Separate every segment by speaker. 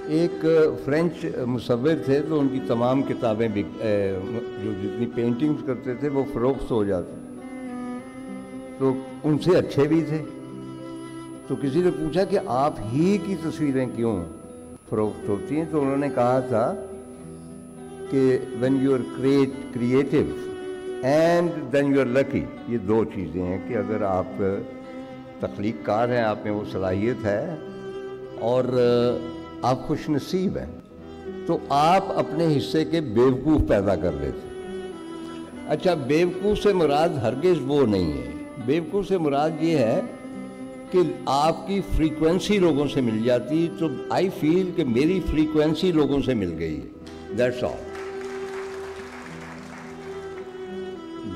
Speaker 1: ایک فرینچ مصور تھے تو ان کی تمام کتابیں جو جتنی پینٹنگز کرتے تھے وہ فروخت ہو جاتی، تو ان سے اچھے بھی تھے. تو کسی نے پوچھا کہ آپ ہی کی تصویریں کیوں فروخت ہوتی ہیں؟ تو انہوں نے کہا تھا کہ when you are creative and then you are lucky، یہ دو چیزیں ہیں کہ اگر آپ تخلیق کار ہیں، آپ میں وہ صلاحیت ہے، اور آپ خوش نصیب ہیں، تو آپ اپنے حصے کے بیوقوف پیدا کر لیتے. اچھا، بیوقوف سے مراد ہرگز وہ نہیں ہے. بیوقوف سے مراد یہ ہے کہ آپ کی فریکوینسی لوگوں سے مل جاتی، تو آئی فیل کہ میری فریکوینسی لوگوں سے مل گئی ہے، دیٹس آل.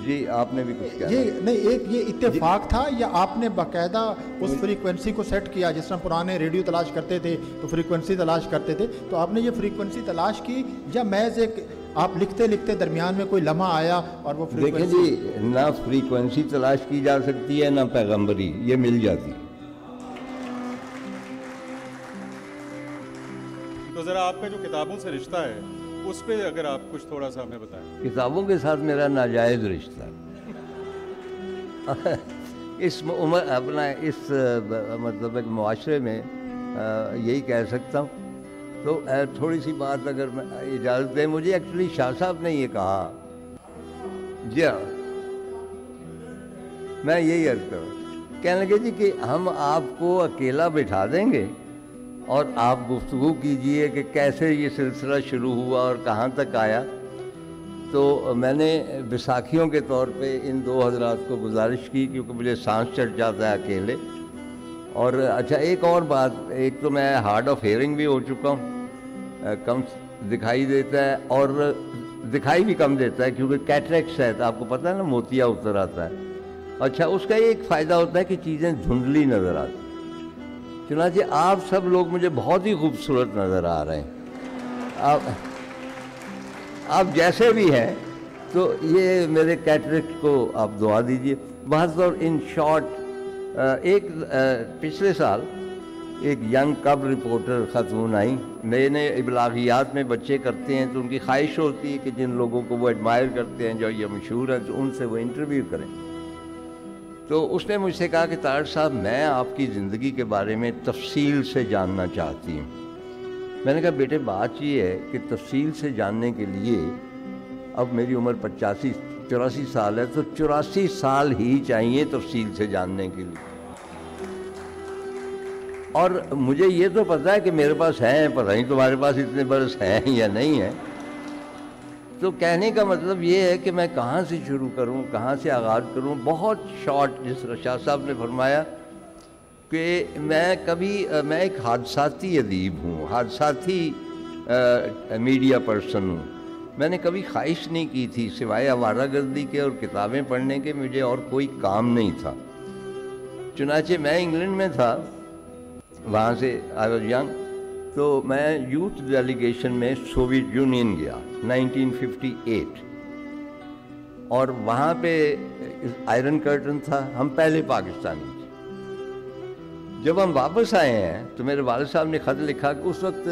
Speaker 1: جی آپ نے بھی کچھ کہا؟
Speaker 2: یہ نہیں، ایک یہ اتفاق تھا یا آپ نے باقاعدہ اس فریکوینسی کو سیٹ کیا؟ جس طرح پرانے ریڈیو تلاش کرتے تھے تو فریکوینسی تلاش کرتے تھے، تو آپ نے یہ فریکوینسی تلاش کی یا محض ایک آپ لکھتے لکھتے درمیان میں کوئی لمحہ آیا اور وہ
Speaker 1: دیکھیں جی، نہ فریکوینسی تلاش کی جا سکتی ہے نہ پیغمبری، یہ مل جاتی.
Speaker 3: تو ذرا آپ کا جو کتابوں سے رشتہ ہے اس پہ اگر آپ کچھ تھوڑا سا ہمیں بتائیں.
Speaker 1: کتابوں کے ساتھ میرا ناجائز رشتہ اس عمر اپنا اس مطلب ایک معاشرے میں یہی کہہ سکتا ہوں. تو تھوڑی سی بات اگر میں اجازت دیں مجھے، ایکچولی شاہ صاحب نے یہ کہا، جی ہاں میں یہی عرض کروں، کہنے لگے جی کہ ہم آپ کو اکیلا بٹھا دیں گے اور آپ گفتگو کیجئے کہ کیسے یہ سلسلہ شروع ہوا اور کہاں تک آیا. تو میں نے بیساکھیوں کے طور پہ ان دو حضرات کو گزارش کی، کیونکہ مجھے سانس چڑھ جاتا ہے اکیلے. اور اچھا ایک اور بات، ایک تو میں ہارڈ آف ہیئرنگ بھی ہو چکا ہوں، کم دکھائی دیتا ہے اور دکھائی بھی کم دیتا ہے کیونکہ کیٹریکٹس ہے، تو آپ کو پتہ ہے نا موتیا اتر آتا ہے. اچھا اس کا ایک فائدہ ہوتا ہے کہ چیزیں دھندلی نظر آتی. چنانچہ آپ سب لوگ مجھے بہت ہی خوبصورت نظر آ رہے ہیں، آپ جیسے بھی ہیں. تو یہ میرے کیٹریکٹ کو آپ دعا دیجئے. بہت اور ان شارٹ، ایک پچھلے سال ایک ینگ کب رپورٹر خاتون آئیں، نئے نئے ابلاغیات میں بچے کرتے ہیں تو ان کی خواہش ہوتی ہے کہ جن لوگوں کو وہ ایڈمائر کرتے ہیں، جو یہ مشہور ہیں، تو ان سے وہ انٹرویو کریں. تو اس نے مجھ سے کہا کہ طاہر صاحب میں آپ کی زندگی کے بارے میں تفصیل سے جاننا چاہتی ہوں. میں نے کہا بیٹے بات یہ ہے کہ تفصیل سے جاننے کے لیے اب میری عمر 84 سال ہے، تو 84 سال ہی چاہیے تفصیل سے جاننے کے لیے. اور مجھے یہ تو پتہ ہے کہ میرے پاس ہیں، پتہ نہیں تمہارے پاس اتنے برس ہیں یا نہیں ہیں. تو کہنے کا مطلب یہ ہے کہ میں کہاں سے شروع کروں، کہاں سے آغاز کروں. بہت شارٹ، جس طرح شاہ صاحب نے فرمایا کہ میں ایک حادثاتی ادیب ہوں، حادثاتی میڈیا پرسن ہوں. میں نے کبھی خواہش نہیں کی تھی سوائے آوارہ گردی کے اور کتابیں پڑھنے کے، مجھے اور کوئی کام نہیں تھا. چنانچہ میں انگلینڈ میں تھا، وہاں سے آئی واز ینگ، تو میں یوتھ ڈیلیگیشن میں سوویت یونین گیا 1958، اور وہاں پہ آئرن کرٹن تھا، ہم پہلے پاکستانی تھے. جب ہم واپس آئے ہیں تو میرے والد صاحب نے خط لکھا کہ اس وقت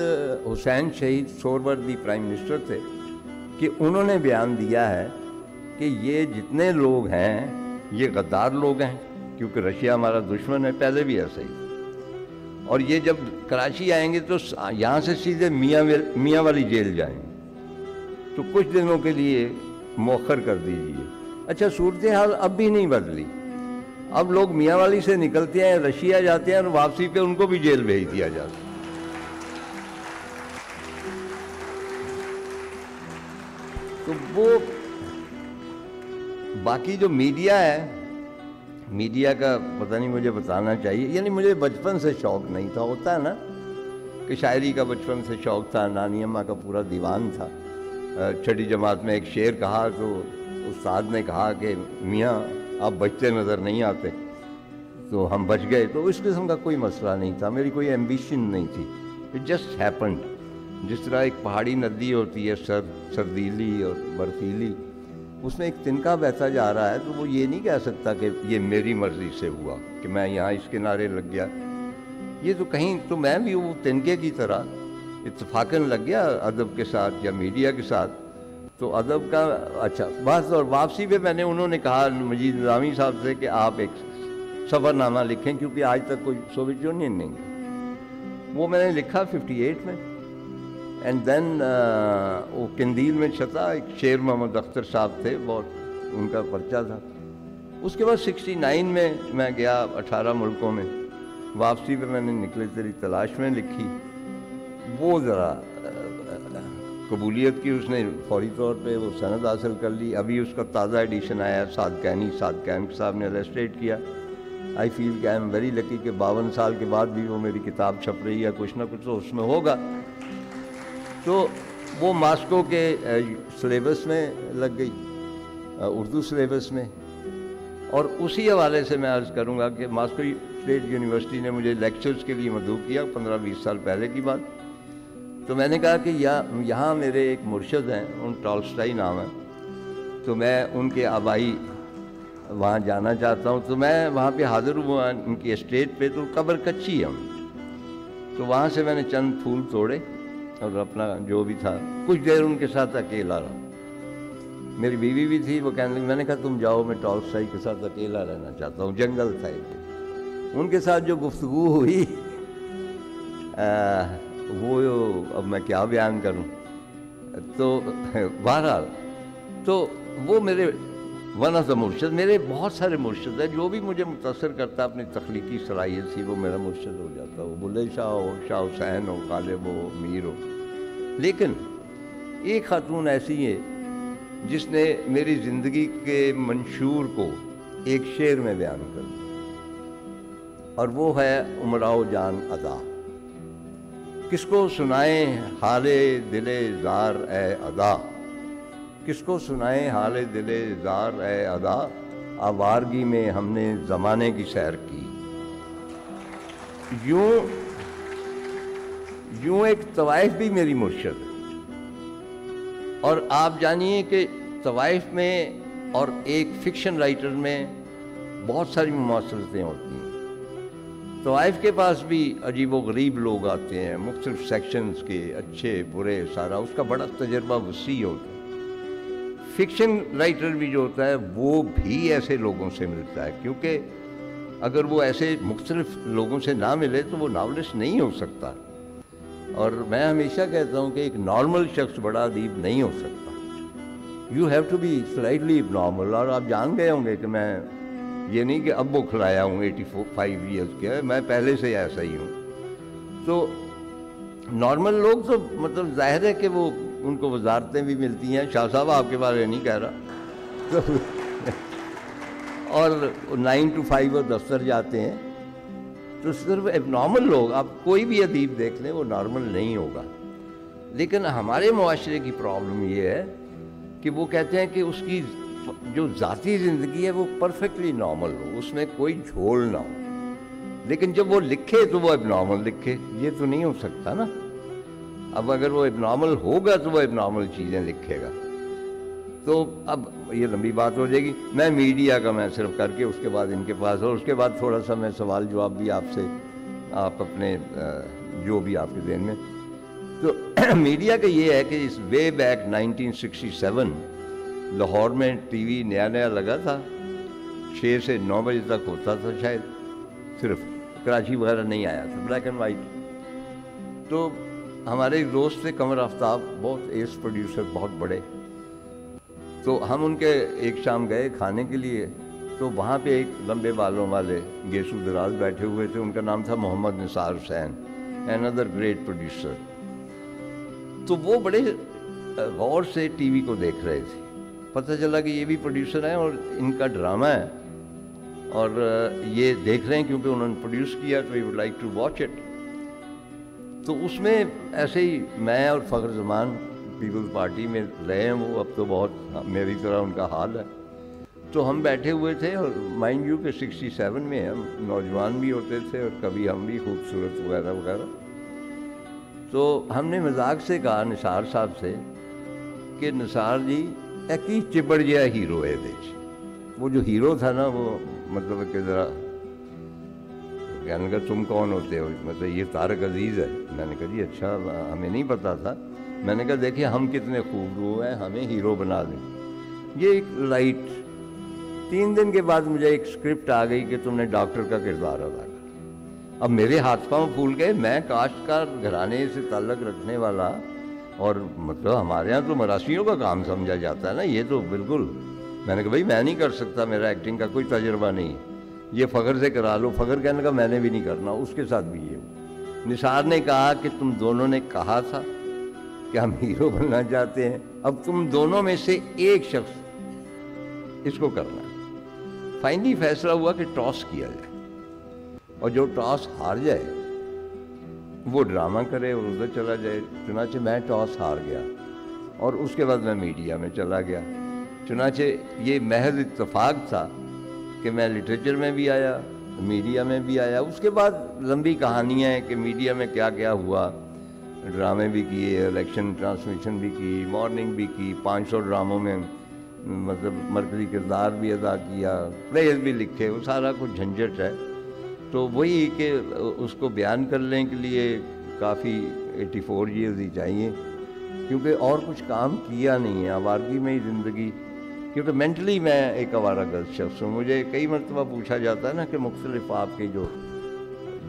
Speaker 1: حسین شہید سہروردی پرائم منسٹر تھے، کہ انہوں نے بیان دیا ہے کہ یہ جتنے لوگ ہیں یہ غدار لوگ ہیں، کیونکہ رشیا ہمارا دشمن ہے، پہلے بھی ایسا ہی. اور یہ جب کراچی آئیں گے تو یہاں سے سیدھے میاں والی جیل جائیں گے، تو کچھ دنوں کے لیے مؤخر کر دیجیے. اچھا صورتحال اب بھی نہیں بدلی. اب لوگ میاں والی سے نکلتے ہیں، رشیا جاتے ہیں، اور واپسی پہ ان کو بھی جیل بھیج دیا جاتا ہے. تو وہ باقی جو میڈیا ہے، میڈیا کا پتہ نہیں مجھے بتانا چاہیے، یعنی مجھے بچپن سے شوق نہیں تھا. ہوتا ہے نا کہ شاعری کا بچپن سے شوق تھا، نانی اماں کا پورا دیوان تھا. چھٹی جماعت میں ایک شعر کہا تو استاد نے کہا کہ میاں آپ بچتے نظر نہیں آتے، تو ہم بچ گئے. تو اس قسم کا کوئی مسئلہ نہیں تھا، میری کوئی ایمبیشن نہیں تھی. It just happened. جس طرح ایک پہاڑی ندی ہوتی ہے سردیلی اور برفیلی، اس میں ایک تنکا بہتا جا رہا ہے، تو وہ یہ نہیں کہہ سکتا کہ یہ میری مرضی سے ہوا کہ میں یہاں اس کنارے لگ گیا. یہ تو کہیں تو میں بھی وہ تنکے کی طرح اتفاقاً لگ گیا ادب کے ساتھ یا میڈیا کے ساتھ، تو ادب کا اچھا بس. اور واپسی پہ میں نے انہوں نے کہا مجید نظامی صاحب سے کہ آپ ایک سفر نامہ لکھیں، کیونکہ آج تک کوئی سوویت یونین نہیں ہے. وہ میں نے لکھا 58 میں. اینڈ دین وہ قندیل میں چھپا. ایک شیر محمد اختر صاحب تھے، بہت ان کا پرچہ تھا. اس کے بعد 69 میں میں گیا 18 ملکوں میں. واپسی پہ میں نے نکلے تیری تلاش میں لکھی. وہ ذرا قبولیت کی، اس نے فوری طور پہ وہ سند حاصل کر لی. ابھی اس کا تازہ ایڈیشن آیا، صادقینی صاحب نے رجسٹریٹ کیا. آئی فیل کہ آئی ایم ویری لکی کہ 52 سال کے بعد بھی وہ میری کتاب چھپ رہی ہے. کچھ نہ کچھ تو اس میں ہوگا. تو وہ ماسکو کے سلیبس میں لگ گئی، اردو سلیبس میں. اور اسی حوالے سے میں عرض کروں گا کہ ماسکو اسٹیٹ یونیورسٹی نے مجھے لیکچرز کے لیے مدعو کیا 15-20 سال پہلے کی بات. تو میں نے کہا کہ یہاں میرے ایک مرشد ہیں، ان ٹالسٹائی نام ہے، تو میں ان کے آبائی وہاں جانا چاہتا ہوں. تو میں وہاں پہ حاضر ہوا ان کی اسٹیٹ پہ. تو قبر کچی ہے. تو وہاں سے میں نے چند پھول توڑے اور اپنا جو بھی تھا کچھ دیر ان کے ساتھ اکیلا رہا. میری بیوی بھی تھی، وہ کہنے لگی. میں نے کہا تم جاؤ، میں ٹالسٹائی کے ساتھ اکیلا رہنا چاہتا ہوں. جنگل تھا ایک. ان کے ساتھ جو گفتگو ہوئی وہ اب میں کیا بیان کروں. تو بہرحال تو وہ میرے ون آف دا مرشد. میرے بہت سارے مرشد ہیں. جو بھی مجھے متاثر کرتا اپنی تخلیقی صلاحیت سے وہ میرا مرشد ہو جاتا. وہ بلے شاہ ہو، شاہ حسین ہو، غالب ہو، میر ہو. لیکن ایک خاتون ایسی ہے جس نے میری زندگی کے منشور کو ایک شعر میں بیان کر دیا، اور وہ ہے امراؤ جان ادا. کس کو سنائیں حال دل زار اے ادا، کس کو سنائیں حال دل زار اے ادا، آوارگی میں ہم نے زمانے کی سیر کی. یوں ایک طوائف بھی میری مرشد ہے. اور آپ جانیے کہ طوائف میں اور ایک فکشن رائٹر میں بہت ساری مماثلتیں ہوتی ہیں. طوائف کے پاس بھی عجیب و غریب لوگ آتے ہیں، مختلف سیکشنز کے، اچھے برے، سارا اس کا بڑا تجربہ وسیع ہوتا ہے. فکشن رائٹر بھی جو ہوتا ہے وہ بھی ایسے لوگوں سے ملتا ہے، کیونکہ اگر وہ ایسے مختلف لوگوں سے نہ ملے تو وہ ناولسٹ نہیں ہو سکتا. اور میں ہمیشہ کہتا ہوں کہ ایک نارمل شخص بڑا ادیب نہیں ہو سکتا. You have to be slightly normal. اور آپ جان گئے ہوں گے کہ میں یہ نہیں کہ اب وہ کھلایا ہوں 85 ایئرس کے، میں پہلے سے ایسا ہی ہوں. تو نارمل لوگ تو مطلب ظاہر ہے کہ وہ ان کو وزارتیں بھی ملتی ہیں. شاہ صاحب آپ کے بارے نہیں کہہ رہا. تو اور 9 to 5 وہ دفتر جاتے ہیں. تو صرف ایب نارمل لوگ، آپ کوئی بھی ادیب دیکھ لیں وہ نارمل نہیں ہوگا. لیکن ہمارے معاشرے کی پرابلم یہ ہے کہ وہ کہتے ہیں کہ اس کی جو ذاتی زندگی ہے وہ پرفیکٹلی نارمل ہو، اس میں کوئی جھول نہ ہو. لیکن جب وہ لکھے تو وہ ایب نارمل لکھے. یہ تو نہیں ہو سکتا نا. اب اگر وہ ایب نارمل ہوگا تو وہ ایب نارمل چیزیں لکھے گا. تو اب یہ لمبی بات ہو جائے گی. میں میڈیا کا میں صرف کر کے اس کے بعد ان کے پاس، اور اس کے بعد تھوڑا سا میں سوال جواب بھی آپ سے، آپ اپنے جو بھی آپ کے ذہن میں. تو میڈیا کا یہ ہے کہ اس وے بیک 1967 لاہور میں ٹی وی نیا لگا تھا. 6 سے 9 بجے تک ہوتا تھا شاید، صرف کراچی وغیرہ نہیں آیا تھا، بلیک اینڈ وائٹ. تو ہمارے ایک دوست تھے قمر آفتاب، بہت ایس پروڈیوسر، بہت بڑے. تو ہم ان کے ایک شام گئے کھانے کے لیے. تو وہاں پہ ایک لمبے بالوں والے گیسو دراز بیٹھے ہوئے تھے. ان کا نام تھا محمد نثار حسین، another great producer. تو وہ بڑے غور سے ٹی وی کو دیکھ رہے تھے. پتہ چلا کہ یہ بھی پروڈیوسر ہیں اور ان کا ڈرامہ ہے اور یہ دیکھ رہے ہیں کیونکہ انہوں نے پروڈیوس کیا، تو you would like to watch it. تو اس میں ایسے ہی میں اور فخر زمان پیپلز پارٹی میں رہے ہیں. وہ اب تو بہت میری طرح ان کا حال ہے. تو ہم بیٹھے ہوئے تھے، اور مائنڈ یو کہ 67 میں ہم نوجوان بھی ہوتے تھے اور کبھی ہم بھی خوبصورت وغیرہ وغیرہ. تو ہم نے مذاق سے کہا نثار صاحب سے کہ نثار جی ایک ہی چپڑ گیا ہیرو ہے. وہ جو ہیرو تھا نا وہ مطلب کہ ذرا کہنے لگا تم کون ہوتے ہو؟ مطلب یہ طارق عزیز ہے. میں نے کہا جی اچھا، ہمیں نہیں پتا تھا. میں نے کہا دیکھیے ہم کتنے خوبرو ہیں، ہمیں ہیرو بنا دیں. یہ ایک لائٹ. 3 دن کے بعد مجھے ایک اسکرپٹ آ گئی کہ تم نے ڈاکٹر کا کردار ادا کیا. اب میرے ہاتھ پاؤں پھول گئے. میں کاشتکار گھرانے سے تعلق رکھنے والا، اور مطلب ہمارے ہاں تو مراسیوں کا کام سمجھا جاتا ہے نا، یہ تو بالکل. میں نے کہا بھائی میں نہیں کر سکتا، میرا ایکٹنگ کا کوئی تجربہ نہیں، یہ فخر سے کرا لو. فخر کہنے کا میں نے بھی نہیں کرنا. اس کے ساتھ بھی یہ نثار نے کہا کہ تم دونوں نے کہا تھا کہ ہم ہیرو بننا چاہتے ہیں، اب تم دونوں میں سے ایک شخص اس کو کرنا ہے. فائنلی فیصلہ ہوا کہ ٹاس کیا جائے، اور جو ٹاس ہار جائے وہ ڈرامہ کرے اور ادھر چلا جائے. چنانچہ میں ٹاس ہار گیا، اور اس کے بعد میں میڈیا میں چلا گیا. چنانچہ یہ محض اتفاق تھا کہ میں لٹریچر میں بھی آیا، میڈیا میں بھی آیا. اس کے بعد لمبی کہانیاں ہیں کہ میڈیا میں کیا کیا ہوا. ڈرامے بھی کیے، الیکشن ٹرانسمیشن بھی کی، مارننگ بھی کی، 500 ڈراموں میں مطلب مرکزی کردار بھی ادا کیا، پلیز بھی لکھے. وہ سارا کچھ جھنجھٹ ہے. تو وہی کہ اس کو بیان کرنے کے لیے کافی 84 ایئرز ہی چاہیے، کیونکہ اور کچھ کام کیا نہیں ہے. آوارگی میں ہی زندگی، کیونکہ مینٹلی میں ایک آوارہ گرد شخص ہوں. مجھے کئی مرتبہ پوچھا جاتا ہے نا کہ مختلف آپ کے جو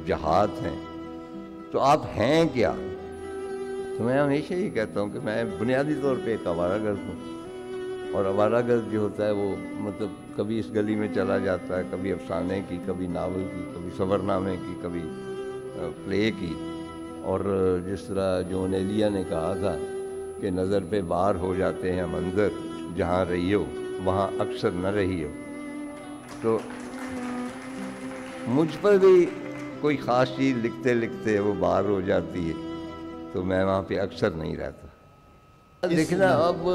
Speaker 1: جہات ہیں تو آپ ہیں کیا؟ تو میں ہمیشہ یہ کہتا ہوں کہ میں بنیادی طور پہ ایک آوارہ گرد ہوں. اور آوارہ گرد جو ہوتا ہے وہ مطلب کبھی اس گلی میں چلا جاتا ہے، کبھی افسانے کی، کبھی ناول کی، کبھی سفرنامے کی، کبھی پلے کی. اور جس طرح جون ایلیا نے کہا تھا کہ نظر پہ بار ہو جاتے ہیں منظر، جہاں رہی ہو وہاں اکثر نہ رہی ہو. تو مجھ پر بھی کوئی خاص چیز لکھتے لکھتے وہ بار ہو جاتی ہے، تو میں وہاں پہ اکثر نہیں رہتا. دیکھنا اب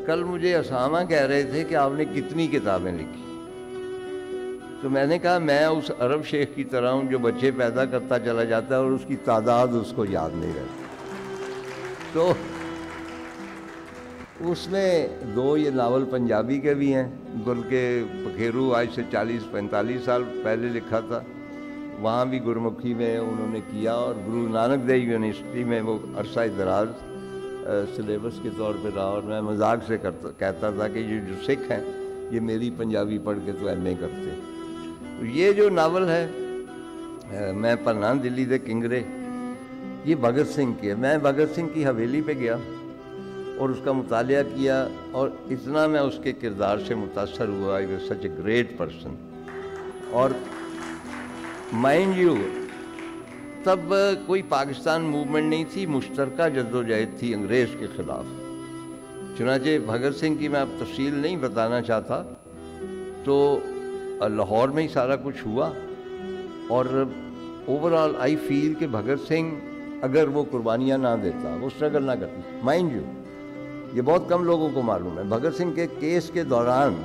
Speaker 1: کل مجھے اسامہ کہہ رہے تھے کہ آپ نے کتنی کتابیں لکھی، تو میں نے کہا میں اس عرب شیخ کی طرح ہوں جو بچے پیدا کرتا چلا جاتا ہے اور اس کی تعداد اس کو یاد نہیں رہتی. تو اس میں 2 یہ ناول پنجابی کے بھی ہیں. گل کے پکھیرو آج سے 40-45 سال پہلے لکھا تھا، وہاں بھی گرمکھی میں انہوں نے کیا، اور گرو نانک دیو یونیورسٹی میں وہ عرصہ دراز سلیبس کے طور پہ رہا. اور میں مذاق سے کہتا تھا کہ یہ جو سکھ ہیں یہ میری پنجابی پڑھ کے تو ایم اے کرتے. تو یہ جو ناول ہے میں پناہ دلی دے کنگرے، یہ بھگت سنگھ کی ہے. میں بھگت سنگھ کی حویلی پہ گیا اور اس کا مطالعہ کیا، اور اتنا میں اس کے کردار سے متاثر ہوا. He was such a great person. اور مائنڈ یو تب کوئی پاکستان موومنٹ نہیں تھی، مشترکہ جدوجہد تھی انگریز کے خلاف. چنانچہ بھگت سنگھ کی میں اب تفصیل نہیں بتانا چاہتا. تو لاہور میں ہی سارا کچھ ہوا، اور اوور آل آئی فیل کہ بھگت سنگھ اگر وہ قربانیاں نہ دیتا، وہ اسٹرگل نہ کرتی. مائنڈ یو یہ بہت کم لوگوں کو معلوم ہے. بھگت سنگھ کے کیس کے دوران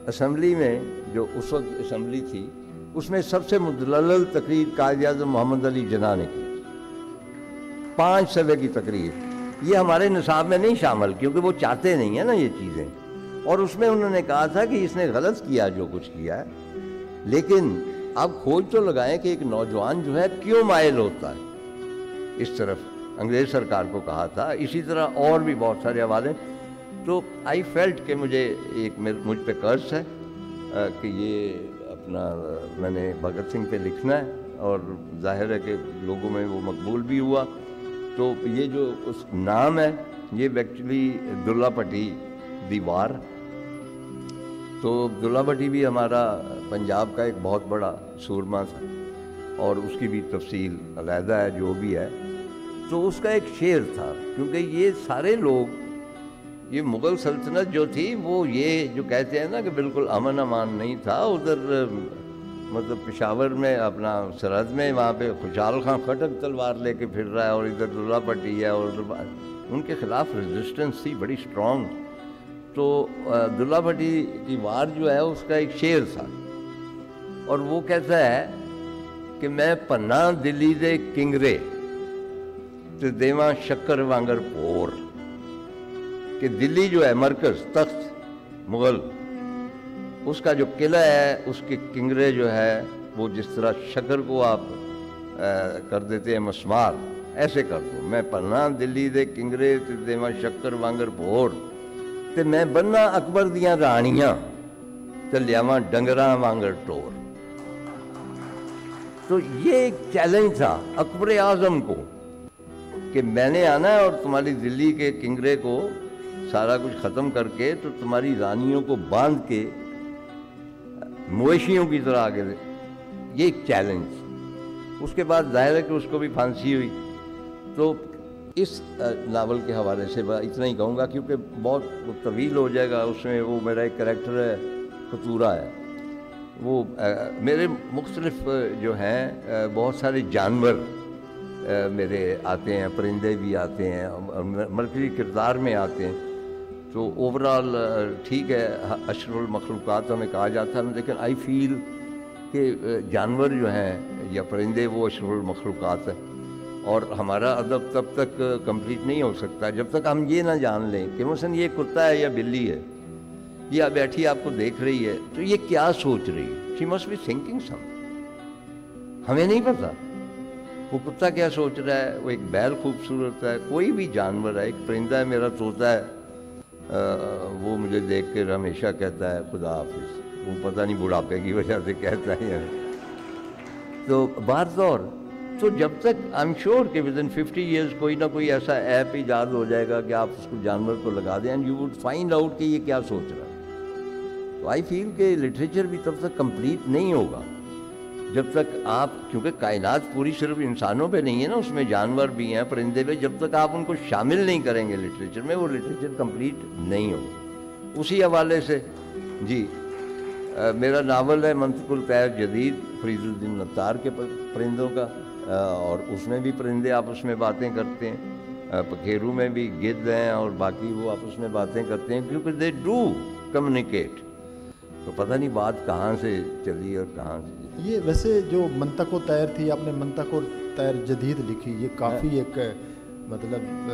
Speaker 1: اسمبلی میں، جو اس وقت اسمبلی تھی، اس میں سب سے مدلل تقریر قائد اعظم محمد علی جناح نے کی. 5 صفحے کی تقریر. یہ ہمارے نصاب میں نہیں شامل، کیونکہ وہ چاہتے نہیں ہیں نا یہ چیزیں. اور اس میں انہوں نے کہا تھا کہ اس نے غلط کیا جو کچھ کیا ہے، لیکن آپ کھوج تو لگائیں کہ ایک نوجوان جو ہے کیوں مائل ہوتا ہے اس طرف. انگریز سرکار کو کہا تھا. اسی طرح اور بھی بہت سارے حوالے. تو آئی فیلٹ کہ مجھ پہ قرض ہے کہ یہ اپنا میں نے بھگت سنگھ پہ لکھنا ہے، اور ظاہر ہے کہ لوگوں میں وہ مقبول بھی ہوا. تو یہ جو اس نام ہے یہ ایکچولی دلہ پٹی دیوار. تو دلہ پٹی بھی ہمارا پنجاب کا ایک بہت بڑا سورما تھا، اور اس کی بھی تفصیل علیحدہ ہے جو بھی ہے. تو اس کا ایک شعر تھا، کیونکہ یہ سارے لوگ، یہ مغل سلطنت جو تھی وہ یہ جو کہتے ہیں نا کہ بالکل امن امان نہیں تھا. ادھر مطلب پشاور میں اپنا سرحد میں وہاں پہ خوشحال خان خٹک تلوار لے کے پھر رہا ہے، اور ادھر دلہ پٹی ہے، اور ان کے خلاف ریزسٹنس تھی بڑی اسٹرانگ. تو دلہ پٹی کی وار جو ہے اس کا ایک شعر تھا، اور وہ کہتا ہے کہ میں پناہ دلی دے کنگرے تے دیواں شکر وانگر پور. کہ دلی جو ہے مرکز، تخت مغل، اس کا جو قلعہ ہے اس کے کنگرے جو ہے وہ جس طرح شکر کو آپ کر دیتے ہیں مسمار، ایسے کر دوں میں پڑھنا دلی دے کنگرے تے دیواں شکر وانگر بھوڑ تے میں بننا اکبر دیاں رانیاں تے لیاواں ڈنگراں وانگر ٹور۔ تو یہ ایک چیلنج تھا اکبر اعظم کو کہ میں نے آنا ہے اور تمہاری دلی کے کنگرے کو سارا کچھ ختم کر کے تو تمہاری رانیوں کو باندھ کے مویشیوں کی طرح آگے دے۔ یہ ایک چیلنج۔ اس کے بعد ظاہر ہے کہ اس کو بھی پھانسی ہوئی۔ تو اس ناول کے حوالے سے اتنا ہی کہوں گا کیونکہ بہت طویل ہو جائے گا۔ اس میں وہ میرا ایک کریکٹر ہے قطورہ ہے، وہ میرے مختلف جو ہیں بہت سارے جانور میرے آتے ہیں، پرندے بھی آتے ہیں اور مرکزی کردار میں آتے ہیں۔ تو اوورال ٹھیک ہے اشرف المخلوقات ہمیں کہا جاتا ہے، لیکن آئی فیل کہ جانور جو ہیں یا پرندے وہ اشرف المخلوقات ہیں، اور ہمارا ادب تب تک کمپلیٹ نہیں ہو سکتا جب تک ہم یہ نہ جان لیں کہ مثلاً یہ کتا ہے یا بلی ہے، یہ بیٹھی آپ کو دیکھ رہی ہے تو یہ کیا سوچ رہی ہے، شی مسٹ بی تھنکنگ سم، ہمیں نہیں پتہ وہ کتا کیا سوچ رہا ہے، وہ ایک بیل خوبصورت ہے، کوئی بھی جانور ہے، ایک پرندہ ہے میرا طوطا ہے، وہ مجھے دیکھ کر ہمیشہ کہتا ہے خدا حافظ، وہ پتہ نہیں بڑھاپے کی وجہ سے کہتا ہے۔ تو بار دور تو جب تک آئی ایم شیور کہ ود ان 50 ایئرز کوئی نہ کوئی ایسا ایپ ایجاد ہو جائے گا کہ آپ اس کو جانور کو لگا دیں and you would find out کہ یہ کیا سوچ رہا ہے۔ تو آئی فیل کہ لٹریچر بھی تب تک کمپلیٹ نہیں ہوگا جب تک آپ، کیونکہ کائنات پوری صرف انسانوں پہ نہیں ہے نا، اس میں جانور بھی ہیں، پرندے بھی، جب تک آپ ان کو شامل نہیں کریں گے لٹریچر میں وہ لٹریچر کمپلیٹ نہیں ہوگا۔ اسی حوالے سے جی میرا ناول ہے منطق الطیر جدید فرید الدین نتار کے پرندوں کا، اور اس میں بھی پرندے آپس میں باتیں کرتے ہیں، پکھیرو میں بھی گدھ ہیں اور باقی وہ آپس میں باتیں کرتے ہیں کیونکہ دے ڈو کمیونیکیٹ۔ تو پتہ نہیں بات کہاں سے چلی اور کہاں سے۔
Speaker 2: یہ ویسے جو منطق و طیر تھی، آپ نے منطق و طیر جدید لکھی، یہ کافی ایک مطلب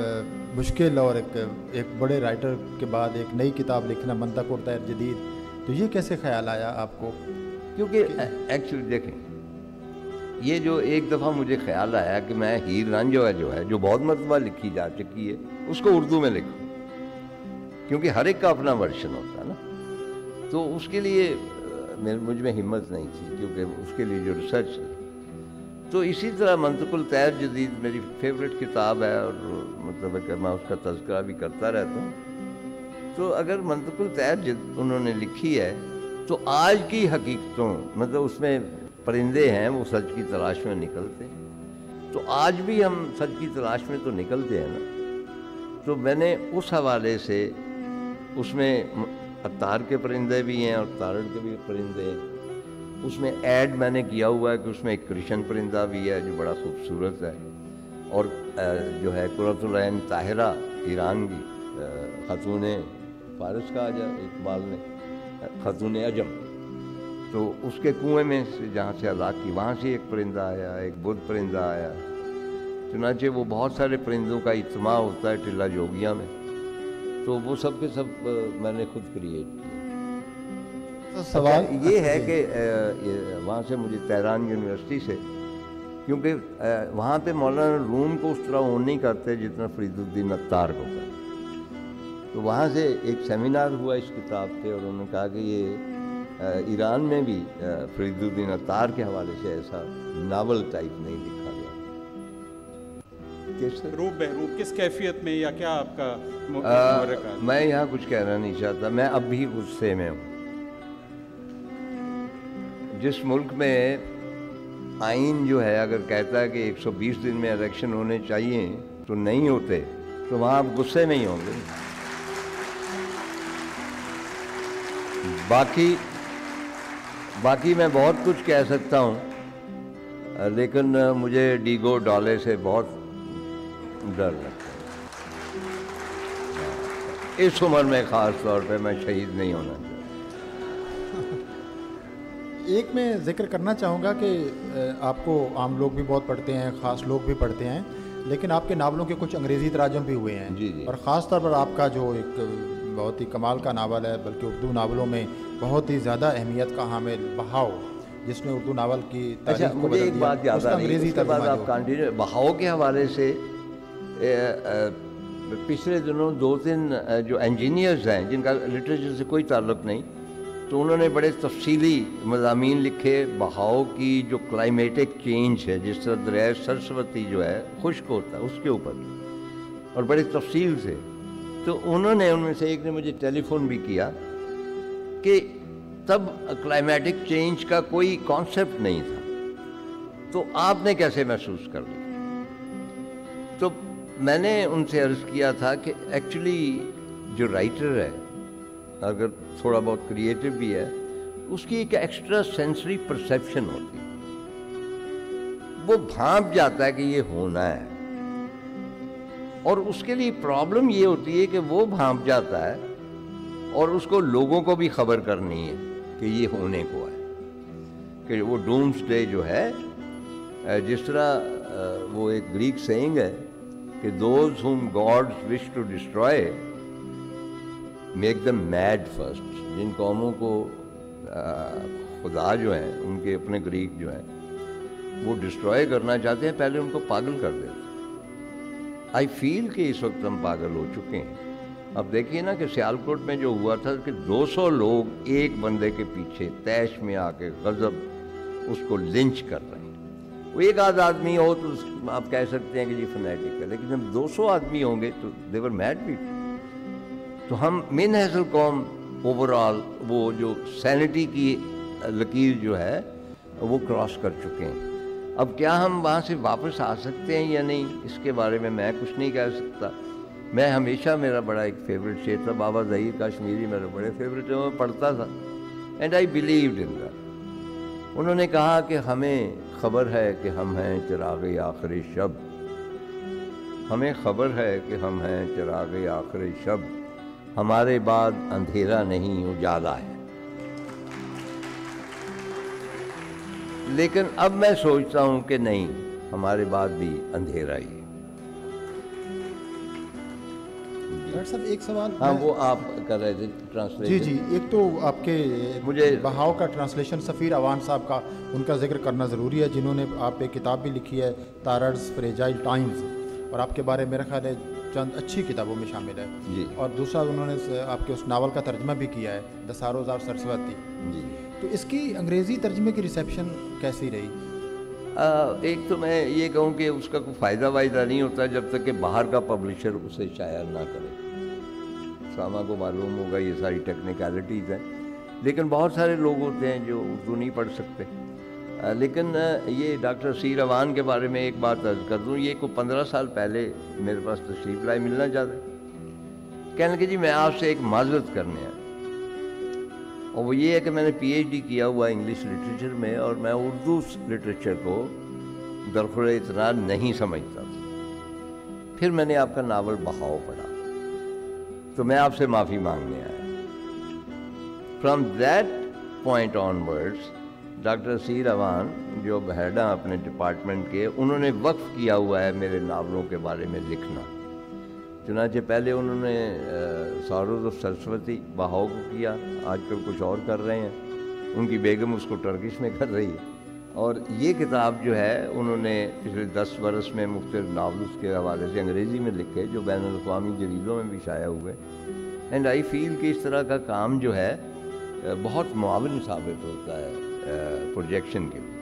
Speaker 2: مشکل اور ایک بڑے رائٹر کے بعد ایک نئی کتاب لکھنا منطق و طیر جدید، تو یہ کیسے خیال آیا آپ کو؟
Speaker 1: کیونکہ ایکچولی دیکھیں یہ جو ایک دفعہ مجھے خیال آیا کہ میں ہیر رانجھا جو بہت مرتبہ لکھی جا چکی ہے اس کو اردو میں لکھوں، کیونکہ ہر ایک کا اپنا ورژن ہوتا ہے نا، تو اس کے لیے مجھ میں ہمت نہیں تھی کیونکہ اس کے لیے جو ریسرچ ہے۔ تو اسی طرح منطق الطیر جدید میری فیوریٹ کتاب ہے اور مطلب ہے کہ میں اس کا تذکرہ بھی کرتا رہتا ہوں۔ تو اگر منطق الطیر انہوں نے لکھی ہے تو آج کی حقیقتوں، مطلب اس میں پرندے ہیں وہ سچ کی تلاش میں نکلتے ہیں، تو آج بھی ہم سچ کی تلاش میں تو نکلتے ہیں نا۔ تو میں نے اس حوالے سے اس میں اتار کے پرندے بھی ہیں اور تارڑ کے بھی پرندے ہیں، اس میں ایڈ میں نے کیا ہوا ہے کہ اس میں ایک کرشن پرندہ بھی ہے جو بڑا خوبصورت ہے، اور جو ہے قرۃ العین طاہرہ ایران کی خاتون فارس کہا جائے اقبال نے، خاتون عجم، تو اس کے کنویں میں سے جہاں سے ہلاک کی وہاں سے ایک پرندہ آیا، ایک بدھ پرندہ آیا۔ چنانچہ وہ بہت سارے پرندوں کا اجتماع ہوتا ہے ٹلہ جوگیاں میں، تو وہ سب کے سب میں نے خود کریٹ کیا۔
Speaker 2: سوال
Speaker 1: یہ ہے کہ وہاں سے مجھے تہران یونیورسٹی سے، کیونکہ وہاں پہ مولانا روم کو اس طرح اون نہیں کرتے جتنا فرید الدین اتار کو کرتے، تو وہاں سے ایک سیمینار ہوا اس کتاب پہ اور انہوں نے کہا کہ یہ ایران میں بھی فرید الدین اتار کے حوالے سے ایسا ناول ٹائپ نہیں لکھا گیا۔
Speaker 3: روب بہروب کس کیفیت میں یا کیا آپ کا محرک ہے؟
Speaker 1: میں یہاں کچھ کہنا نہیں چاہتا، میں اب بھی غصے میں ہوں۔ جس ملک میں آئین جو ہے اگر کہتا ہے کہ 120 دن میں الیکشن ہونے چاہیے تو نہیں ہوتے، تو وہاں آپ غصے میں ہی ہوں گے۔ باقی میں بہت کچھ کہہ سکتا ہوں، لیکن مجھے ڈیگو ڈالے سے بہت ڈر لگتا ہے۔ اس عمر میں خاص طور پہ میں شہید نہیں ہونا چاہتا۔
Speaker 2: ایک میں ذکر کرنا چاہوں گا کہ آپ کو عام لوگ بھی بہت پڑھتے ہیں، خاص لوگ بھی پڑھتے ہیں، لیکن آپ کے ناولوں کے کچھ انگریزی تراجم بھی ہوئے ہیں،
Speaker 1: جی
Speaker 2: اور خاص طور پر آپ کا جو ایک بہت ہی کمال کا ناول ہے، بلکہ اردو ناولوں میں بہت ہی زیادہ اہمیت کا حامل بہاؤ، جس نے اردو ناول کی
Speaker 1: اچھا
Speaker 2: تاریخ کو
Speaker 1: مجھے
Speaker 2: بدل
Speaker 1: ایک
Speaker 2: دیا،
Speaker 1: بات یاد
Speaker 2: اس کا
Speaker 1: آ رہی ہے،
Speaker 2: انگریزی
Speaker 1: اس کے بعد
Speaker 2: ترجمہ
Speaker 1: آپ
Speaker 2: جو-
Speaker 1: کنٹینیو بہاؤ کے حوالے سے پچھلے دنوں 2-3 جو انجینئرز ہیں جن کا لٹریچر سے کوئی تعلق نہیں، تو انہوں نے بڑے تفصیلی مضامین لکھے بہاؤ کی جو کلائمیٹک چینج ہے، جس طرح دریائے سرسوتی جو ہے خشک ہوتا ہے اس کے اوپر، اور بڑے تفصیل سے. تو انہوں نے ان میں سے ایک نے مجھے ٹیلی فون بھی کیا کہ تب کلائمیٹک چینج کا کوئی کانسیپٹ نہیں تھا، تو آپ نے کیسے محسوس کر لیا؟ تو میں نے ان سے عرض کیا تھا کہ ایکچولی جو رائٹر ہے اگر تھوڑا بہت کریٹو بھی ہے، اس کی ایک ایکسٹرا سینسری پرسیپشن ہوتی ہے، وہ بھانپ جاتا ہے کہ یہ ہونا ہے، اور اس کے لیے پرابلم یہ ہوتی ہے کہ وہ بھانپ جاتا ہے اور اس کو لوگوں کو بھی خبر کرنی ہے کہ یہ ہونے کو ہے، کہ وہ ڈومس ڈے جو ہے، جس طرح وہ ایک گریک سیئنگ ہے کہ those whom gods wish to destroy make them mad first. جن قوموں کو خدا جو ہیں ان کے اپنے گریک جو ہیں وہ ڈسٹروائے کرنا چاہتے ہیں، پہلے ان کو پاگل کر دیتے. آئی فیل کہ اس وقت ہم پاگل ہو چکے ہیں. اب دیکھیے نا کہ سیالکوٹ میں جو ہوا تھا کہ 200 لوگ ایک بندے کے پیچھے طیش میں آ کے غضب اس کو لنچ کر رہے ہیں. وہ ایک آدھ آدمی ہو تو آپ کہہ سکتے ہیں کہ یہ فنیٹک ہے، لیکن جب 200 آدمی ہوں گے تو they were mad people. تو ہم من حیث القوم اوورآل وہ جو سینٹی کی لکیر جو ہے وہ کراس کر چکے ہیں. اب کیا ہم وہاں سے واپس آ سکتے ہیں یا نہیں، اس کے بارے میں کچھ نہیں کہہ سکتا. میں ہمیشہ میرا بڑا ایک فیوریٹ شعر تھا، بابا ظہیر کشمیری میرے بڑے فیوریٹ ہیں، میں پڑھتا تھا and I believed in that. انہوں نے کہا کہ ہمیں خبر ہے کہ ہم ہیں چراغ آخر شب، ہمیں خبر ہے کہ ہم ہیں چراغ آخر شب، ہمارے بعد اندھیرا نہیں اجالا ہے. لیکن اب میں سوچتا ہوں کہ نہیں، ہمارے بعد بھی اندھیرا ہی ہے.
Speaker 2: ڈاکٹر صاحب ایک سوال
Speaker 1: ہاں وہ آپ کر رہے تھے
Speaker 2: جی
Speaker 1: ٹرانسلیشن.
Speaker 2: جی، ایک تو آپ کے
Speaker 1: مجھے
Speaker 2: بہاؤ کا ٹرانسلیشن سفیر اوان صاحب کا، ان کا ذکر کرنا ضروری ہے، جنہوں نے آپ پہ کتاب بھی لکھی ہے تاررز فریجائل ٹائمز، اور آپ کے بارے میں میرا خیال ہے چند اچھی کتابوں میں شامل ہے.
Speaker 1: جی
Speaker 2: اور دوسرا انہوں نے آپ کے اس ناول کا ترجمہ بھی کیا ہے دا ساروز آف سرسوتی.
Speaker 1: جی.
Speaker 2: تو اس کی انگریزی ترجمے کی ریسیپشن کیسی رہی؟
Speaker 1: ایک تو میں یہ کہوں کہ اس کا کوئی فائدہ وائدہ نہیں ہوتا جب تک کہ باہر کا پبلشر اسے شائع نہ کرے. ساما کو معلوم ہوگا یہ ساری ٹیکنیکلٹیز ہیں، لیکن بہت سارے لوگ ہوتے ہیں جو اردو نہیں پڑھ سکتے. لیکن یہ ڈاکٹر اسیر اوان کے بارے میں ایک بات عرض کر دوں، یہ کوئی 15 سال پہلے میرے پاس تشریف لائے ملنا چاہتے، کہنے کہ جی میں آپ سے ایک معذرت کرنے آیا، اور وہ یہ ہے کہ میں نے پی ایچ ڈی کیا ہوا انگلش لٹریچر میں، اور میں اردو لٹریچر کو درخور اعتراض نہیں سمجھتا تھا. پھر میں نے آپ کا ناول بہاؤ پڑھا تو میں آپ سے معافی مانگنے آیا. From that point onwards doctor Aseer Awan جو ہیڈ ہیں اپنے ڈپارٹمنٹ کے، انہوں نے وقف کیا ہوا ہے میرے ناولوں کے بارے میں لکھنا. چنانچہ پہلے انہوں نے ساروز آف سرسوتی بہاؤ کو کیا، آج کل کچھ اور کر رہے ہیں، ان کی بیگم اس کو ٹرکش میں کر رہی ہے. اور یہ کتاب جو ہے انہوں نے پچھلے 10 برس میں مختلف ناولز کے حوالے سے انگریزی میں لکھے جو بین الاقوامی جریدوں میں بھی شائع ہوئے. اینڈ آئی فیل کہ اس طرح کا کام جو ہے بہت معاون ثابت ہوتا ہے پروجیکشن کے لیے.